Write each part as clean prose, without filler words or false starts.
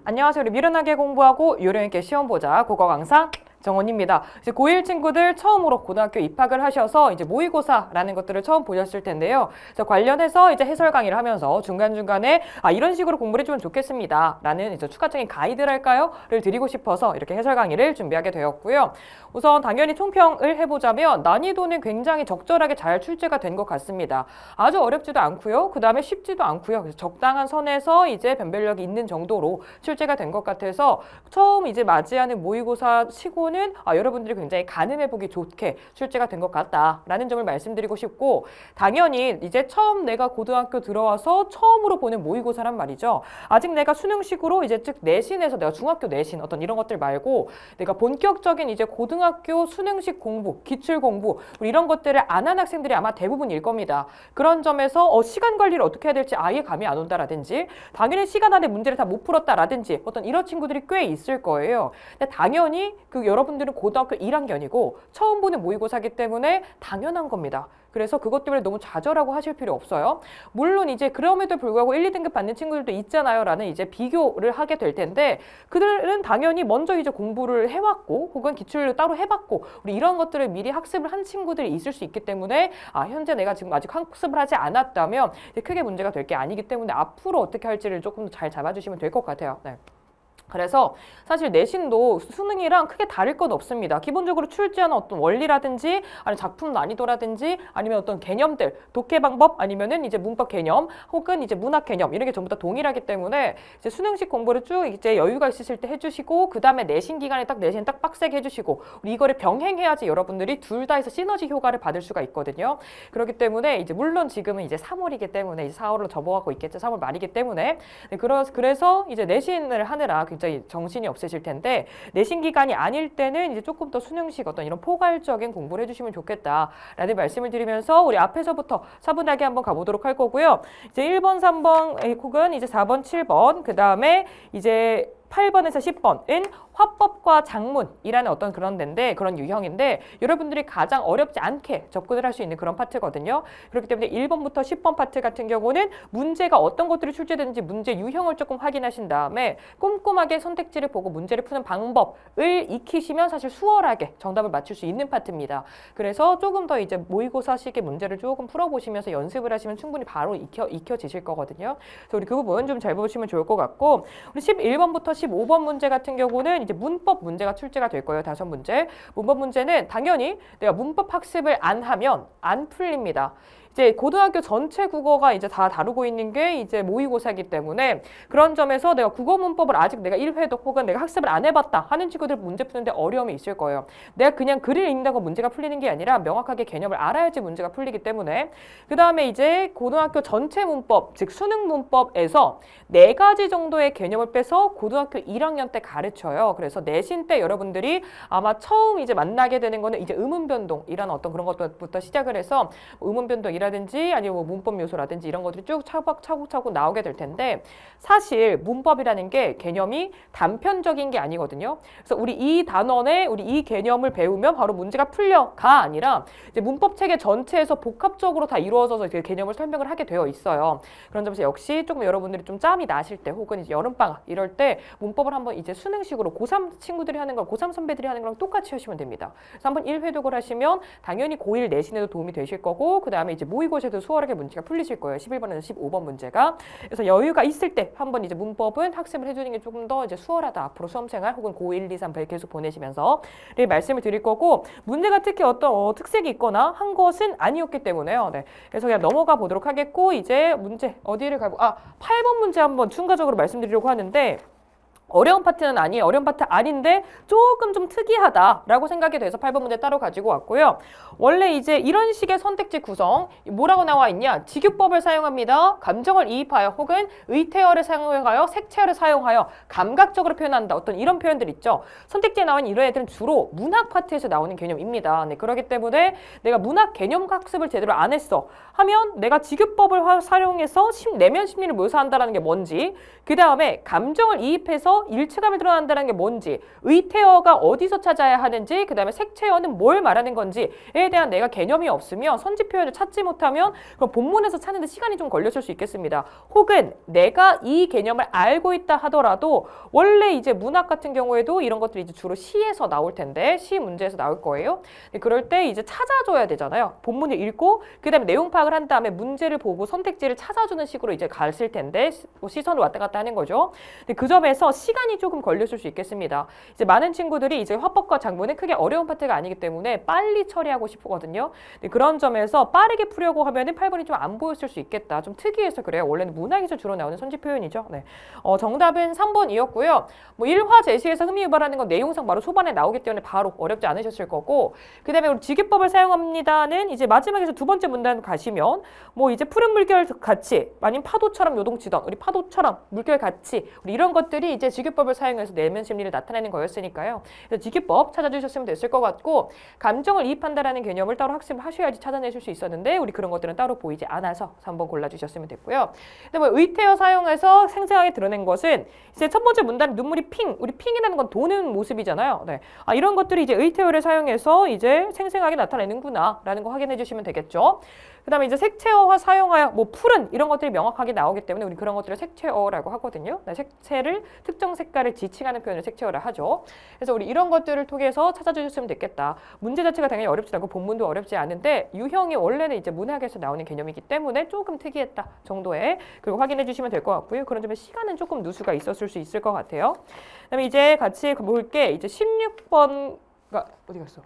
안녕하세요. 우리 미련하게 공부하고 요령있게 시험 보자 국어 강사 정원입니다. 이제 고1 친구들 처음으로 고등학교 입학을 하셔서 이제 모의고사라는 것들을 처음 보셨을 텐데요. 관련해서 이제 해설 강의를 하면서 중간중간에 이런 식으로 공부를 해주면 좋겠습니다. 라는 이제 추가적인 가이드랄까요?를 드리고 싶어서 이렇게 해설 강의를 준비하게 되었고요. 우선 당연히 총평을 해보자면 난이도는 굉장히 적절하게 잘 출제가 된 것 같습니다. 아주 어렵지도 않고요. 그 다음에 쉽지도 않고요. 그래서 적당한 선에서 이제 변별력이 있는 정도로 출제가 된 것 같아서 처음 이제 맞이하는 모의고사 치고는 여러분들이 굉장히 가늠해보기 좋게 출제가 된 것 같다라는 점을 말씀드리고 싶고, 당연히 이제 처음 내가 고등학교 들어와서 처음으로 보는 모의고사란 말이죠. 아직 내가 수능식으로 이제 즉 내신에서 내가 중학교 내신 어떤 이런 것들 말고 내가 본격적인 이제 고등학교 수능식 공부, 기출 공부 이런 것들을 안 한 학생들이 아마 대부분일 겁니다. 그런 점에서 시간 관리를 어떻게 해야 될지 아예 감이 안 온다라든지 당연히 시간 안에 문제를 다 못 풀었다라든지 어떤 이런 친구들이 꽤 있을 거예요. 근데 당연히 여러분들은 고등학교 1학년이고 처음 보는 모의고사이기 때문에 당연한 겁니다. 그래서 그것 때문에 너무 좌절하고 하실 필요 없어요. 물론 이제 그럼에도 불구하고 1, 2등급 받는 친구들도 있잖아요. 라는 이제 비교를 하게 될 텐데 그들은 당연히 먼저 이제 공부를 해왔고 혹은 기출을 따로 해봤고 우리 이런 것들을 미리 학습을 한 친구들이 있을 수 있기 때문에 현재 내가 지금 아직 학습을 하지 않았다면 크게 문제가 될 게 아니기 때문에 앞으로 어떻게 할지를 조금 더 잘 잡아주시면 될 것 같아요. 네. 그래서 사실 내신도 수능이랑 크게 다를 건 없습니다. 기본적으로 출제하는 어떤 원리라든지 아니면 작품 난이도라든지 아니면 어떤 개념들, 독해 방법 아니면은 이제 문법 개념 혹은 이제 문학 개념 이런 게 전부 다 동일하기 때문에 이제 수능식 공부를 쭉 이제 여유가 있으실 때 해주시고 그 다음에 내신 기간에 내신 딱 빡세게 해주시고 우리 이거를 병행해야지 여러분들이 둘 다 해서 시너지 효과를 받을 수가 있거든요. 그렇기 때문에 이제 물론 지금은 이제 3월이기 때문에 이제 4월로 접어가고 있겠죠. 3월 말이기 때문에 그래서 이제 내신을 하느라 굉장히 정신이 없으실 텐데 내신 기간이 아닐 때는 이제 조금 더 수능식 어떤 이런 포괄적인 공부를 해주시면 좋겠다라는 말씀을 드리면서 우리 앞에서부터 차분하게 한번 가보도록 할 거고요. 이제 1번, 3번 혹은 이제 4번, 7번 그 다음에 이제 8번에서 10번은 화법과 작문이라는 어떤 그런 데인데 그런 유형인데 여러분들이 가장 어렵지 않게 접근을 할 수 있는 그런 파트거든요. 그렇기 때문에 1번부터 10번 파트 같은 경우는 문제가 어떤 것들이 출제되는지 문제 유형을 조금 확인하신 다음에 꼼꼼하게 선택지를 보고 문제를 푸는 방법을 익히시면 사실 수월하게 정답을 맞출 수 있는 파트입니다. 그래서 조금 더 이제 모의고사식의 문제를 조금 풀어보시면서 연습을 하시면 충분히 바로 익혀지실 거거든요. 그래서 우리 그 부분 좀 잘 보시면 좋을 것 같고 우리 11번부터 15번 문제 같은 경우는 이제 문법 문제가 출제가 될 거예요. 5문제. 문법 문제는 당연히 내가 문법 학습을 안 하면 안 풀립니다. 이제 고등학교 전체 국어가 이제 다 다루고 있는 게 이제 모의고사이기 때문에 그런 점에서 내가 국어 문법을 아직 내가 1회독 혹은 내가 학습을 안 해봤다 하는 친구들 문제 푸는데 어려움이 있을 거예요. 내가 그냥 글을 읽는다고 문제가 풀리는 게 아니라 명확하게 개념을 알아야지 문제가 풀리기 때문에 그 다음에 이제 고등학교 전체 문법, 즉 수능 문법에서 4가지 정도의 개념을 빼서 고등학교 1학년 때 가르쳐요. 그래서 내신 때 여러분들이 아마 처음 이제 만나게 되는 거는 이제 음운변동이라는 어떤 그런 것부터 시작을 해서 음운변동 라든지 아니면 뭐 문법 요소라든지 이런 것들이 쭉 차곡차곡 나오게 될 텐데 사실 문법이라는 게 개념이 단편적인 게 아니거든요. 그래서 우리 이 단원에 우리 이 개념을 배우면 바로 문제가 풀려가 아니라 이제 문법 체계 전체에서 복합적으로 다 이루어져서 이렇게 개념을 설명을 하게 되어 있어요. 그런 점에서 역시 조금 여러분들이 좀 짬이 나실 때 혹은 이제 여름방학 이럴 때 문법을 한번 이제 수능식으로 고3 친구들이 하는 걸 고3 선배들이 하는 거랑 똑같이 하시면 됩니다. 그래서 한번 1회독을 하시면 당연히 고1 내신에도 도움이 되실 거고 그 다음에 이제 모의고사에도 수월하게 문제가 풀리실 거예요. 11번에서 15번 문제가. 그래서 여유가 있을 때 한번 이제 문법은 학습을 해주는 게 조금 더 이제 수월하다. 앞으로 수험생활 혹은 고1, 2, 3 계속 보내시면서 말씀을 드릴 거고 문제가 특히 어떤 특색이 있거나 한 것은 아니었기 때문에요. 네. 그래서 그냥 넘어가 보도록 하겠고 이제 문제 어디를 가고 8번 문제 한번 추가적으로 말씀드리려고 하는데 어려운 파트는 아니에요. 어려운 파트 아닌데 조금 좀 특이하다라고 생각이 돼서 8번 문제 따로 가지고 왔고요. 원래 이제 이런 식의 선택지 구성 뭐라고 나와 있냐? 직유법을 사용합니다. 감정을 이입하여 혹은 의태어를 사용하여 색채어를 사용하여 감각적으로 표현한다. 어떤 이런 표현들 있죠. 선택지에 나온 이런 애들은 주로 문학 파트에서 나오는 개념입니다. 네, 그렇기 때문에 내가 문학 개념 학습을 제대로 안 했어 하면 내가 직유법을 사용해서 내면 심리를 묘사한다는 게 뭔지 그 다음에 감정을 이입해서 의태어 일체감을 드러난다는 게 뭔지, 의태어가 어디서 찾아야 하는지, 그 다음에 색채어는 뭘 말하는 건지에 대한 내가 개념이 없으면 선지 표현을 찾지 못하면 그럼 본문에서 찾는데 시간이 좀 걸렸을 수 있겠습니다. 혹은 내가 이 개념을 알고 있다 하더라도 원래 이제 문학 같은 경우에도 이런 것들이 이제 주로 시에서 나올 텐데 시 문제에서 나올 거예요. 그럴 때 이제 찾아줘야 되잖아요. 본문을 읽고 그 다음에 내용 파악을 한 다음에 문제를 보고 선택지를 찾아주는 식으로 이제 갔을 텐데 시선을 왔다 갔다 하는 거죠. 근데 그 점에서 시간이 조금 걸렸을 수 있겠습니다. 이제 많은 친구들이 이제 화법과 작문은 크게 어려운 파트가 아니기 때문에 빨리 처리하고 싶거든요. 그런 점에서 빠르게 풀려고 하면은 8번이 좀 안 보였을 수 있겠다. 좀 특이해서 그래요. 원래는 문학에서 주로 나오는 선지 표현이죠. 네. 정답은 3번이었고요. 뭐 1화 제시에서 흠이 유발하는 건 내용상 바로 초반에 나오기 때문에 바로 어렵지 않으셨을 거고, 그 다음에 우리 직유법을 사용합니다는 이제 마지막에서 두 번째 문단 가시면 뭐 이제 푸른 물결 같이 아니면 파도처럼 요동치던 우리 파도처럼 물결 같이 우리 이런 것들이 이제 직유법을 사용해서 내면 심리를 나타내는 거였으니까요. 그래서 직유법 찾아주셨으면 됐을 것 같고, 감정을 이입한다라는 개념을 따로 학습하셔야지 찾아내실 수 있었는데 우리 그런 것들은 따로 보이지 않아서 3번 골라주셨으면 됐고요. 그다음에 의태어 사용해서 생생하게 드러낸 것은 이제 첫 번째 문단 눈물이 핑, 우리 핑이라는 건 도는 모습이잖아요. 네. 이런 것들이 이제 의태어를 사용해서 이제 생생하게 나타내는구나라는 거 확인해 주시면 되겠죠. 그다음에 이제 색채어화 사용하여 뭐 푸른 이런 것들이 명확하게 나오기 때문에 우리 그런 것들을 색채어라고 하거든요. 네, 색채를 특정 색깔을 지칭하는 표현을 색채어라 하죠. 그래서 우리 이런 것들을 통해서 찾아주셨으면 됐겠다. 문제 자체가 당연히 어렵지 않고 본문도 어렵지 않은데 유형이 원래는 이제 문학에서 나오는 개념이기 때문에 조금 특이했다 정도의 그리고 확인해 주시면 될 것 같고요. 그런 점에 시간은 조금 누수가 있었을 수 있을 것 같아요. 그다음에 이제 같이 볼게 이제 16번가 어디 갔어?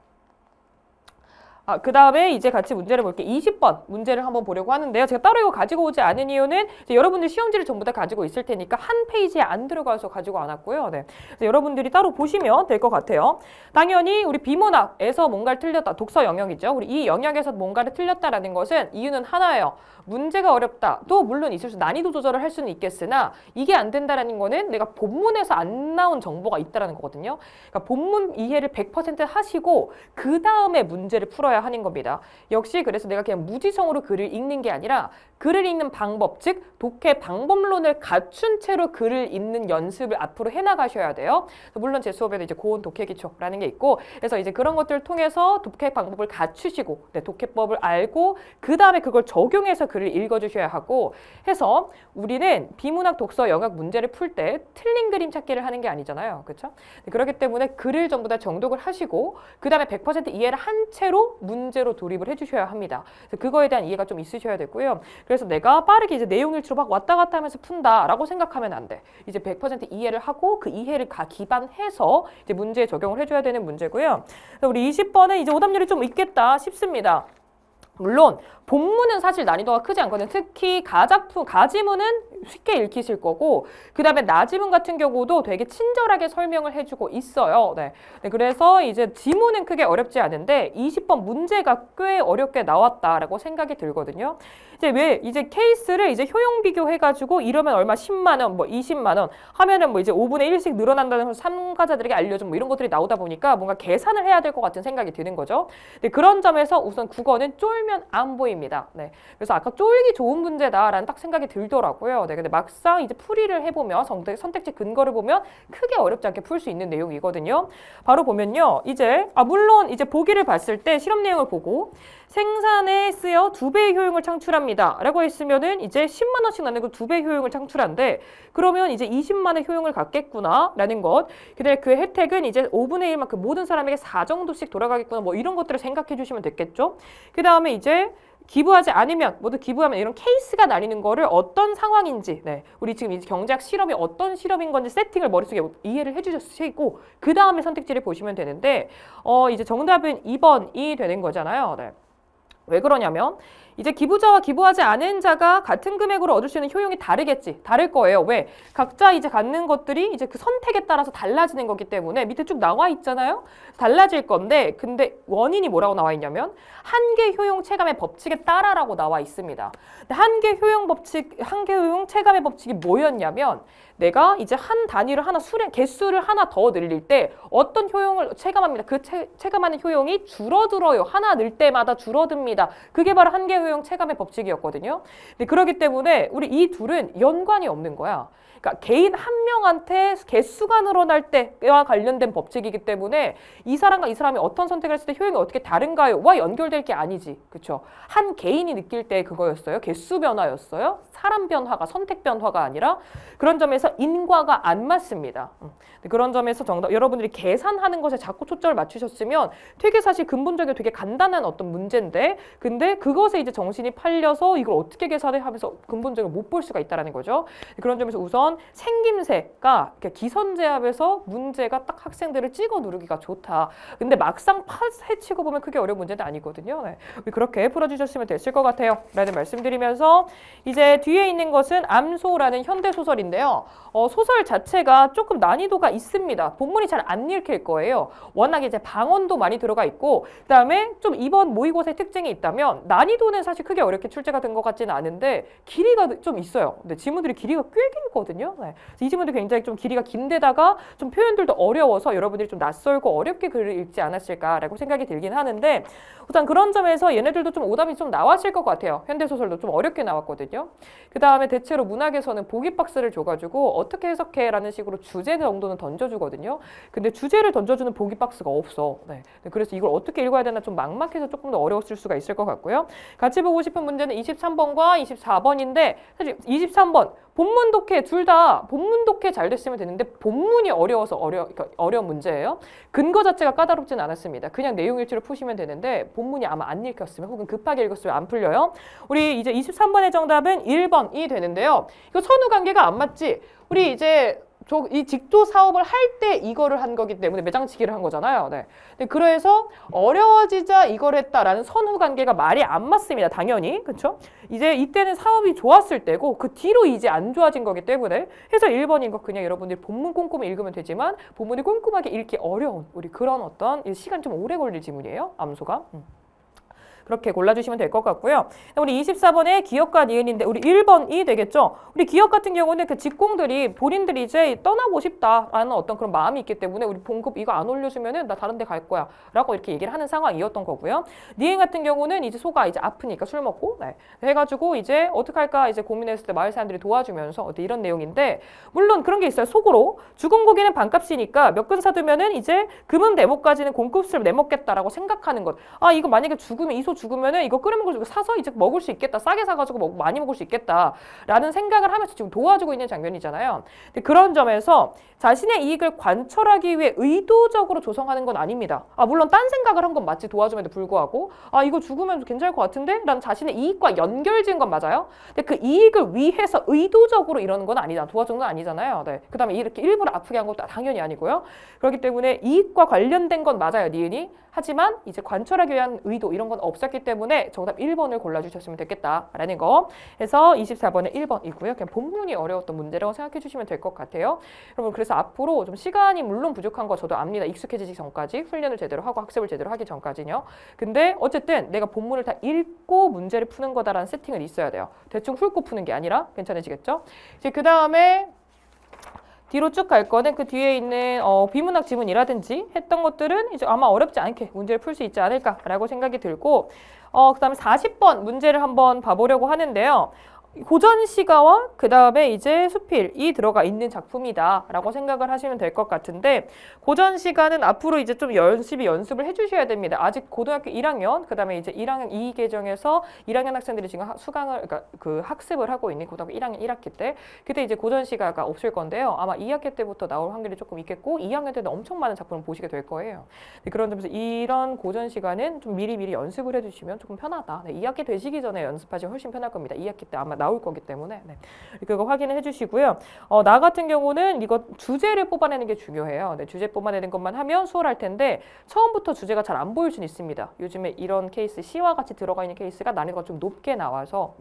그 다음에 이제 같이 문제를 볼게요. 20번 문제를 한번 보려고 하는데요. 제가 따로 이거 가지고 오지 않은 이유는 이제 여러분들 시험지를 전부 다 가지고 있을 테니까 한 페이지에 안 들어가서 가지고 안 왔고요. 네. 그래서 여러분들이 따로 보시면 될 것 같아요. 당연히 우리 비문학에서 뭔가를 틀렸다. 독서 영역이죠. 우리 이 영역에서 뭔가를 틀렸다라는 것은 이유는 하나예요. 문제가 어렵다. 또 물론 있을 수 난이도 조절을 할 수는 있겠으나 이게 안 된다라는 거는 내가 본문에서 안 나온 정보가 있다라는 거거든요. 그러니까 본문 이해를 100% 하시고 그 다음에 문제를 풀어야 하는 겁니다. 역시 그래서 내가 그냥 무지성으로 글을 읽는 게 아니라 글을 읽는 방법, 즉 독해 방법론을 갖춘 채로 글을 읽는 연습을 앞으로 해나가셔야 돼요. 물론 제 수업에도 이제 고온 독해 기초라는 게 있고, 그래서 이제 그런 것들을 통해서 독해 방법을 갖추시고, 네, 독해법을 알고 그 다음에 그걸 적용해서 글을 읽어주셔야 하고 해서 우리는 비문학 독서 영역 문제를 풀 때 틀린 그림 찾기를 하는 게 아니잖아요, 그렇죠? 그렇기 때문에 글을 전부 다 정독을 하시고 그 다음에 100% 이해를 한 채로 문제로 돌입을 해주셔야 합니다. 그래서 그거에 대한 이해가 좀 있으셔야 되고요. 그래서 내가 빠르게 이제 내용 일치로 막 왔다 갔다 하면서 푼다라고 생각하면 안 돼. 이제 100% 이해를 하고 그 이해를 기반해서 이제 문제에 적용을 해줘야 되는 문제고요. 우리 20번은 이제 오답률이 좀 있겠다 싶습니다. 물론 본문은 사실 난이도가 크지 않거든요. 특히 가작품, 가지문은 쉽게 읽히실 거고 그 다음에 나지문 같은 경우도 되게 친절하게 설명을 해주고 있어요. 네. 그래서 이제 지문은 크게 어렵지 않은데 20번 문제가 꽤 어렵게 나왔다라고 생각이 들거든요. 이제 왜 이제 케이스를 이제 효용 비교해가지고 이러면 얼마 10만 원, 뭐 20만 원 하면은 뭐 이제 5분의 1씩 늘어난다는 참가자들에게 알려준 뭐 이런 것들이 나오다 보니까 뭔가 계산을 해야 될 것 같은 생각이 드는 거죠. 근데 그런 점에서 우선 국어는 쫄면 안 보입니다. 네. 그래서 아까 쫄기 좋은 문제다라는 딱 생각이 들더라고요. 네. 근데 막상 이제 풀이를 해보면 선택지 근거를 보면 크게 어렵지 않게 풀 수 있는 내용이거든요. 바로 보면요. 이제 물론 이제 보기를 봤을 때 실험 내용을 보고 생산에 쓰여 2배의 효용을 창출합니다. 라고 했으면은 이제 10만 원씩 나는 거 2배 효용을 창출한데 그러면 이제 20만의 효용을 갖겠구나 라는 것. 근데 그 혜택은 이제 5분의 1만큼 모든 사람에게 4 정도씩 돌아가겠구나 뭐 이런 것들을 생각해 주시면 됐겠죠. 그 다음에 이제 기부하지 않으면 모두 기부하면 이런 케이스가 나뉘는 거를 어떤 상황인지 네. 우리 지금 이제 경제학 실험이 어떤 실험인 건지 세팅을 머릿속에 이해를 해주시고 그 다음에 선택지를 보시면 되는데 이제 정답은 2번이 되는 거잖아요. 네. 왜 그러냐면 이제 기부자와 기부하지 않은 자가 같은 금액으로 얻을 수 있는 효용이 다르겠지. 다를 거예요. 왜? 각자 이제 갖는 것들이 이제 그 선택에 따라서 달라지는 거기 때문에 밑에 쭉 나와 있잖아요. 달라질 건데 근데 원인이 뭐라고 나와 있냐면 한계 효용 체감의 법칙에 따라라고 나와 있습니다. 근데 한계 효용 체감의 법칙이 뭐였냐면 내가 이제 한 단위를 하나 개수를 하나 더 늘릴 때 어떤 효용을 체감합니다. 그 체감하는 효용이 줄어들어요. 하나 늘 때마다 줄어듭니다. 그게 바로 한계 효용 체감의 법칙이었거든요. 근데 그렇기 때문에 우리 이 둘은 연관이 없는 거야. 그러니까 개인 한 명한테 개수가 늘어날 때와 관련된 법칙이기 때문에 이 사람과 이 사람이 어떤 선택을 했을 때 효용이 어떻게 다른가요? 와 연결될 게 아니지. 그렇죠? 한 개인이 느낄 때 그거였어요. 개수 변화였어요. 사람 변화가 선택 변화가 아니라 그런 점에서 인과가 안 맞습니다. 그런 점에서 정답 여러분들이 계산하는 것에 자꾸 초점을 맞추셨으면 되게 사실 근본적이고 되게 간단한 어떤 문제인데 근데 그것에 이제 정신이 팔려서 이걸 어떻게 계산해 하면서 근본적으로 못 볼 수가 있다는 거죠. 그런 점에서 우선 생김새가 기선제압에서 문제가 딱 학생들을 찍어 누르기가 좋다. 근데 막상 파헤치고 보면 크게 어려운 문제는 아니거든요. 네. 그렇게 풀어주셨으면 됐을 것 같아요. 라는 말씀드리면서 이제 뒤에 있는 것은 암소라는 현대소설인데요. 소설 자체가 조금 난이도가 있습니다. 본문이 잘 안 읽힐 거예요. 워낙 이제 방언도 많이 들어가 있고 그다음에 좀 이번 모의고사의 특징이 있다면 난이도는 사실 크게 어렵게 출제가 된 것 같지는 않은데 길이가 좀 있어요. 근데 지문들이 길이가 꽤 길거든요. 네. 이 지문도 굉장히 좀 길이가 긴데다가 좀 표현들도 어려워서 여러분들이 좀 낯설고 어렵게 글을 읽지 않았을까라고 생각이 들긴 하는데 우선 그런 점에서 얘네들도 좀 오답이 좀 나왔을 것 같아요. 현대소설도 좀 어렵게 나왔거든요. 그 다음에 대체로 문학에서는 보기 박스를 줘가지고 어떻게 해석해라는 식으로 주제 정도는 던져주거든요. 근데 주제를 던져주는 보기 박스가 없어. 네. 그래서 이걸 어떻게 읽어야 되나 좀 막막해서 조금 더 어려웠을 수가 있을 것 같고요. 같이 보고 싶은 문제는 23번과 24번인데 사실 23번 본문 독해 둘 다 본문 독해 잘 됐으면 되는데 본문이 어려워서 그러니까 어려운 문제예요. 근거 자체가 까다롭진 않았습니다. 그냥 내용 일지를 푸시면 되는데 본문이 아마 안 읽혔으면 혹은 급하게 읽었으면 안 풀려요. 우리 이제 23번의 정답은 1번이 되는데요. 이거 선후관계가 안 맞지? 우리 이제 이 직조 사업을 할 때 이거를 한 거기 때문에 매장치기를 한 거잖아요. 네. 그래서 어려워지자 이걸 했다라는 선후관계가 말이 안 맞습니다. 당연히. 그렇죠? 이제 이때는 사업이 좋았을 때고 그 뒤로 이제 안 좋아진 거기 때문에 해서 1번인 거 그냥 여러분들이 본문 꼼꼼히 읽으면 되지만 본문이 꼼꼼하게 읽기 어려운 우리 그런 어떤 시간 좀 오래 걸릴 지문이에요. 암소가. 그렇게 골라주시면 될 것 같고요. 우리 24번에 기업과 니은인데 우리 1번이 되겠죠. 우리 기업 같은 경우는 그 직공들이 본인들이 이제 떠나고 싶다라는 어떤 그런 마음이 있기 때문에 우리 봉급 이거 안 올려주면은 나 다른 데 갈 거야 라고 이렇게 얘기를 하는 상황이었던 거고요. 니은 같은 경우는 이제 소가 이제 아프니까 술 먹고 네. 해가지고 이제 어떡할까 이제 고민했을 때 마을 사람들이 도와주면서 이런 내용인데 물론 그런 게 있어요. 속으로 죽은 고기는 반값이니까 몇 근 사두면은 이제 금은 대목까지는 공급수를 내먹겠다라고 생각하는 것. 아 이거 만약에 죽으면 이소 죽으면은 이거 끓여 먹을 수 사서 이제 먹을 수 있겠다. 싸게 사가지고 많이 먹을 수 있겠다라는 생각을 하면서 지금 도와주고 있는 장면이잖아요. 근데 그런 점에서 자신의 이익을 관철하기 위해 의도적으로 조성하는 건 아닙니다. 아 물론 딴 생각을 한 건 맞지 도와줌에도 불구하고 아 이거 죽으면 괜찮을 것 같은데? 라는 자신의 이익과 연결지은 건 맞아요. 근데 그 이익을 위해서 의도적으로 이러는 건 아니다. 도와주는 건 아니잖아요. 네. 그 다음에 이렇게 일부러 아프게 한 것도 당연히 아니고요. 그렇기 때문에 이익과 관련된 건 맞아요. 니은이. 하지만 이제 관철하기 위한 의도 이런 건 없었기 때문에 정답 1번을 골라주셨으면 됐겠다라는 거. 해서 24번에 1번이고요. 그냥 본문이 어려웠던 문제라고 생각해 주시면 될 것 같아요. 여러분 그래서 앞으로 좀 시간이 물론 부족한 거 저도 압니다. 익숙해지기 전까지 훈련을 제대로 하고 학습을 제대로 하기 전까지요. 근데 어쨌든 내가 본문을 다 읽고 문제를 푸는 거다라는 세팅은 있어야 돼요. 대충 훑고 푸는 게 아니라 괜찮으시겠죠? 이제 그 다음에 뒤로 쭉 갈 거는 그 뒤에 있는 비문학 지문이라든지 했던 것들은 이제 아마 어렵지 않게 문제를 풀 수 있지 않을까라고 생각이 들고 그다음에 40번 문제를 한번 봐보려고 하는데요. 고전시가와 그 다음에 이제 수필이 들어가 있는 작품이다라고 생각을 하시면 될 것 같은데 고전시가는 앞으로 이제 좀 연습을 해주셔야 됩니다. 아직 고등학교 1학년, 그 다음에 이제 1학년 2계정에서 1학년 학생들이 지금 수강을 그러니까 그 학습을 하고 있는 고등학교 1학년 1학기 때 그때 이제 고전시가가 없을 건데요. 아마 2학기 때부터 나올 확률이 조금 있겠고 2학년 때는 엄청 많은 작품을 보시게 될 거예요. 그런 점에서 이런 고전시가는 좀 미리 연습을 해주시면 조금 편하다. 네, 2학기 되시기 전에 연습하시면 훨씬 편할 겁니다. 2학기 때 아마 나올 거기 때문에 네. 그거 확인을 해주시고요. 나 같은 경우는 이거 주제를 뽑아내는 게 중요해요. 네, 주제 뽑아내는 것만 하면 수월할 텐데 처음부터 주제가 잘 안 보일 수는 있습니다. 요즘에 이런 케이스 시와 같이 들어가 있는 케이스가 난이도가 좀 높게 나와서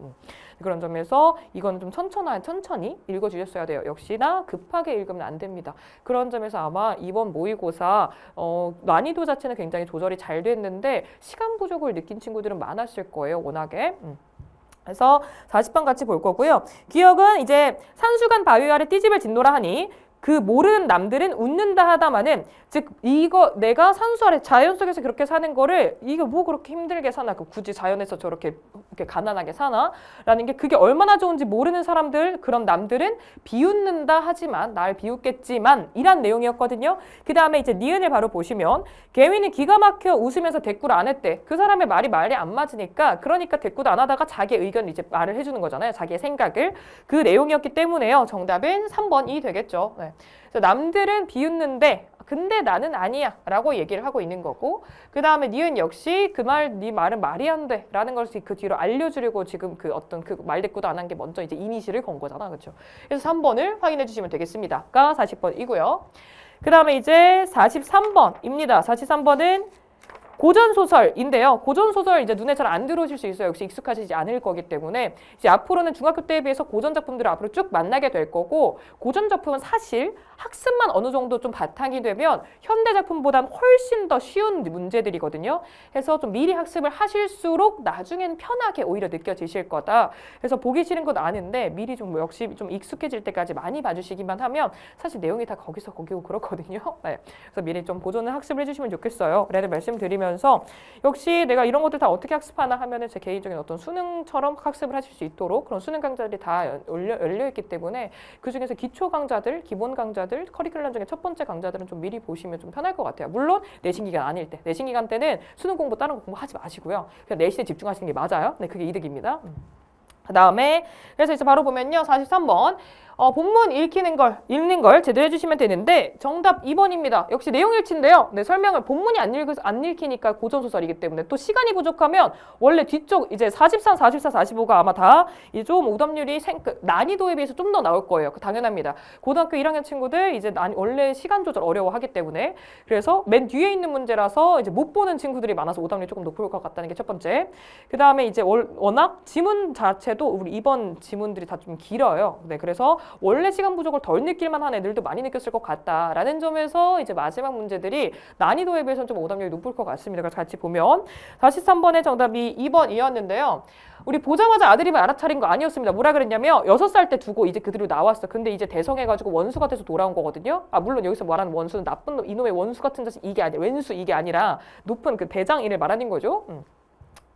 그런 점에서 이거는 좀 천천히 읽어주셨어야 돼요. 역시나 급하게 읽으면 안 됩니다. 그런 점에서 아마 이번 모의고사 난이도 자체는 굉장히 조절이 잘 됐는데 시간 부족을 느낀 친구들은 많았을 거예요. 워낙에. 그래서 40번 같이 볼 거고요. 기억은 이제 산수간 바위 아래 띠집을 짓노라 하니 그 모르는 남들은 웃는다 하다마는 즉 이거 내가 산수 아래 자연 속에서 그렇게 사는 거를 이거 뭐 그렇게 힘들게 사나 굳이 자연에서 저렇게 이렇게 가난하게 사나 라는 게 그게 얼마나 좋은지 모르는 사람들 그런 남들은 비웃는다 하지만 날 비웃겠지만 이란 내용이었거든요. 그 다음에 이제 니은을 바로 보시면 개미는 기가 막혀 웃으면서 대꾸를 안 했대. 그 사람의 말이 안 맞으니까 그러니까 대꾸도 안 하다가 자기의 의견을 이제 말을 해주는 거잖아요. 자기의 생각을. 그 내용이었기 때문에요. 정답은 3번이 되겠죠. 네. 그래서 남들은 비웃는데 근데 나는 아니야 라고 얘기를 하고 있는 거고 그 다음에 니은 역시 네 말은 말이 안 돼 라는 것을 그 뒤로 알려주려고 지금 그 어떤 그 말대꾸도 안 한 게 먼저 이제 이니시를 건 거잖아. 그렇죠? 그래서 3번을 확인해 주시면 되겠습니다. 가 40번이고요. 그 다음에 이제 43번입니다. 43번은 고전소설인데요. 고전소설 이제 눈에 잘 안 들어오실 수 있어요. 역시 익숙하시지 않을 거기 때문에 이제 앞으로는 중학교 때에 비해서 고전 작품들을 앞으로 쭉 만나게 될 거고 고전 작품은 사실 학습만 어느 정도 좀 바탕이 되면 현대 작품보다는 훨씬 더 쉬운 문제들이거든요. 그래서 좀 미리 학습을 하실수록 나중엔 편하게 오히려 느껴지실 거다. 그래서 보기 싫은 건 아는데 미리 좀 역시 좀 익숙해질 때까지 많이 봐주시기만 하면 사실 내용이 다 거기서 거기고 그렇거든요. 네. 그래서 미리 좀 고전을 학습을 해주시면 좋겠어요. 라는 말씀드리면서 역시 내가 이런 것들 다 어떻게 학습하나 하면은 제 개인적인 어떤 수능처럼 학습을 하실 수 있도록 그런 수능 강좌들이 다 열려있기 때문에 그 중에서 기초 강좌들, 기본 강좌들 커리큘럼 중에 첫 번째 강좌들은 좀 미리 보시면 좀 편할 것 같아요. 물론 내신 기간 아닐 때. 내신 기간 때는 수능 공부 다른 거 공부하지 마시고요. 그냥 내신에 집중하시는 게 맞아요. 네, 그게 이득입니다. 그 다음에 그래서 이제 바로 보면요. 43번. 본문 읽는 걸 제대로 해주시면 되는데 정답 2번입니다. 역시 내용 일치인데요. 네, 설명을 본문이 안 읽히니까 고전소설이기 때문에 또 시간이 부족하면 원래 뒤쪽 이제 43, 44, 45가 아마 다 좀 오답률이 난이도에 비해서 좀 더 나올 거예요. 당연합니다. 고등학교 1학년 친구들 이제 원래 시간 조절 어려워하기 때문에 그래서 맨 뒤에 있는 문제라서 이제 못 보는 친구들이 많아서 오답률이 조금 높을 것 같다는 게 첫 번째. 그 다음에 이제 워낙 지문 자체도 우리 이번 지문들이 다 좀 길어요. 네, 그래서 원래 시간 부족을 덜 느낄만 한 애들도 많이 느꼈을 것 같다라는 점에서 이제 마지막 문제들이 난이도에 비해서는 좀 오답률이 높을 것 같습니다. 그래서 같이 보면 43번의 정답이 2번이었는데요. 우리 보자마자 아드님을 알아차린 거 아니었습니다. 뭐라 그랬냐면 6살 때 두고 이제 그대로 나왔어. 근데 이제 대성해가지고 원수가 돼서 돌아온 거거든요. 물론 여기서 말하는 원수는 나쁜 놈, 이놈의 원수 같은 자식 이게 아니라 왼수 이게 아니라 높은 그 대장인을 말하는 거죠.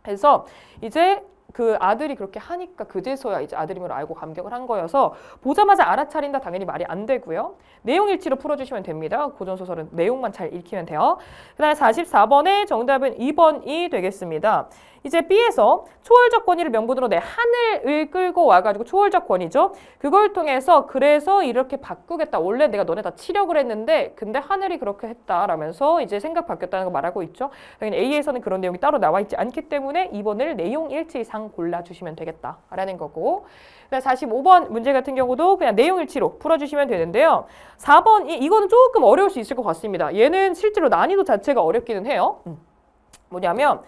그래서 이제 그 아들이 그렇게 하니까 그제서야 이제 아들임을 알고 감격을 한 거여서 보자마자 알아차린다 당연히 말이 안 되고요. 내용 일치로 풀어주시면 됩니다. 고전소설은 내용만 잘 읽히면 돼요. 그 다음에 44번의 정답은 2번이 되겠습니다. 이제 B에서 초월적 권위를 명분으로 내 하늘을 끌고 와가지고 초월적 권위죠. 그걸 통해서 그래서 이렇게 바꾸겠다. 원래 내가 너네 다 치려고 했는데 근데 하늘이 그렇게 했다라면서 이제 생각 바뀌었다는 거 말하고 있죠. 당연히 A에서는 그런 내용이 따로 나와 있지 않기 때문에 2번을 내용 일치 이상 골라주시면 되겠다라는 거고 45번 문제 같은 경우도 그냥 내용 일치로 풀어주시면 되는데요. 4번 이거는 조금 어려울 수 있을 것 같습니다. 얘는 실제로 난이도 자체가 어렵기는 해요. 뭐냐면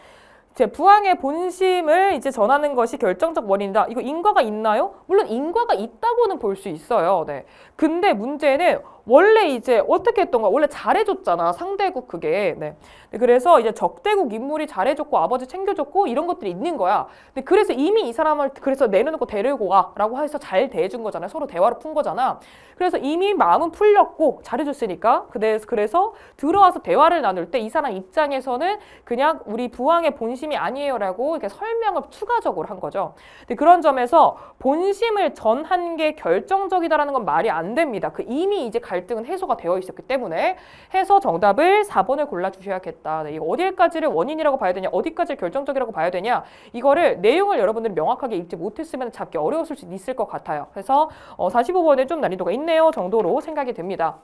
제 부항의 본심을 이제 전하는 것이 결정적 원인이다. 이거 인과가 있나요? 물론 인과가 있다고는 볼 수 있어요. 네. 근데 문제는 원래 이제 어떻게 했던 거야? 원래 잘해줬잖아. 상대국 그게. 네. 그래서 이제 적대국 인물이 잘해줬고 아버지 챙겨줬고 이런 것들이 있는 거야. 근데 그래서 이미 이 사람을 그래서 내려놓고 데리고 와라고 해서 잘 대해준 거잖아요. 서로 대화를 푼 거잖아. 그래서 이미 마음은 풀렸고 잘해줬으니까. 그래서 들어와서 대화를 나눌 때 이 사람 입장에서는 그냥 우리 부항의 본심이 아니에요라고 이렇게 설명을 추가적으로 한 거죠. 근데 그런 점에서 본심을 전한 게 결정적이다라는 건 말이 안 됩니다. 그 이미 이제 갈등은 해소가 되어 있었기 때문에 해서 정답을 4번을 골라주셔야겠다. 네, 이거 어디까지를 원인이라고 봐야 되냐, 어디까지를 결정적이라고 봐야 되냐, 이거를 내용을 여러분들이 명확하게 읽지 못했으면 잡기 어려웠을 수 있을 것 같아요. 그래서 45번에 좀 난이도가 있네요 정도로 생각이 됩니다.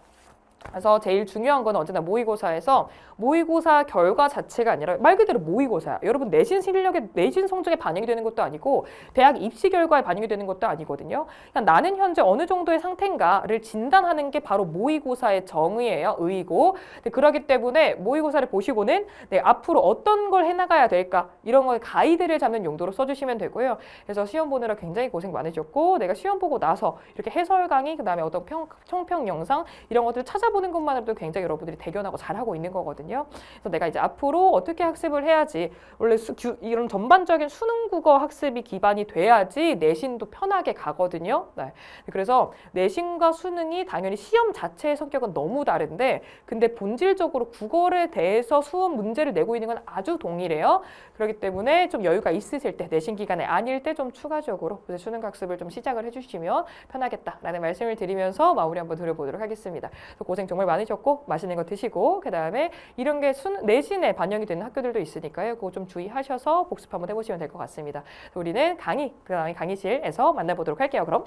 그래서 제일 중요한 건 언제나 모의고사에서 모의고사 결과 자체가 아니라 말 그대로 모의고사야. 여러분 내신 실력에 내신 성적에 반영이 되는 것도 아니고 대학 입시 결과에 반영이 되는 것도 아니거든요. 그냥 나는 현재 어느 정도의 상태인가를 진단하는 게 바로 모의고사의 정의예요. 의의고. 그렇기 때문에 모의고사를 보시고는 앞으로 어떤 걸 해나가야 될까 이런 거에 가이드를 잡는 용도로 써주시면 되고요. 그래서 시험 보느라 굉장히 고생 많으셨고 내가 시험 보고 나서 이렇게 해설 강의 그다음에 어떤 총평 영상 이런 것들 찾아 찾아보는 것만으로도 굉장히 여러분들이 대견하고 잘하고 있는 거거든요. 그래서 내가 이제 앞으로 어떻게 학습을 해야지, 원래 이런 전반적인 수능 국어 학습이 기반이 돼야지 내신도 편하게 가거든요. 네. 그래서 내신과 수능이 당연히 시험 자체의 성격은 너무 다른데, 근데 본질적으로 국어에 대해서 수업 문제를 내고 있는 건 아주 동일해요. 그렇기 때문에 좀 여유가 있으실 때, 내신 기간에 아닐 때 좀 추가적으로 수능 학습을 좀 시작을 해주시면 편하겠다라는 말씀을 드리면서 마무리 한번 드려보도록 하겠습니다. 고생 정말 많으셨고 맛있는 거 드시고, 그 다음에 이런 게 내신에 반영이 되는 학교들도 있으니까요. 그거 좀 주의하셔서 복습 한번 해보시면 될 것 같습니다. 우리는 그 다음에 강의실에서 만나보도록 할게요. 그럼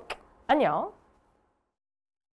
안녕.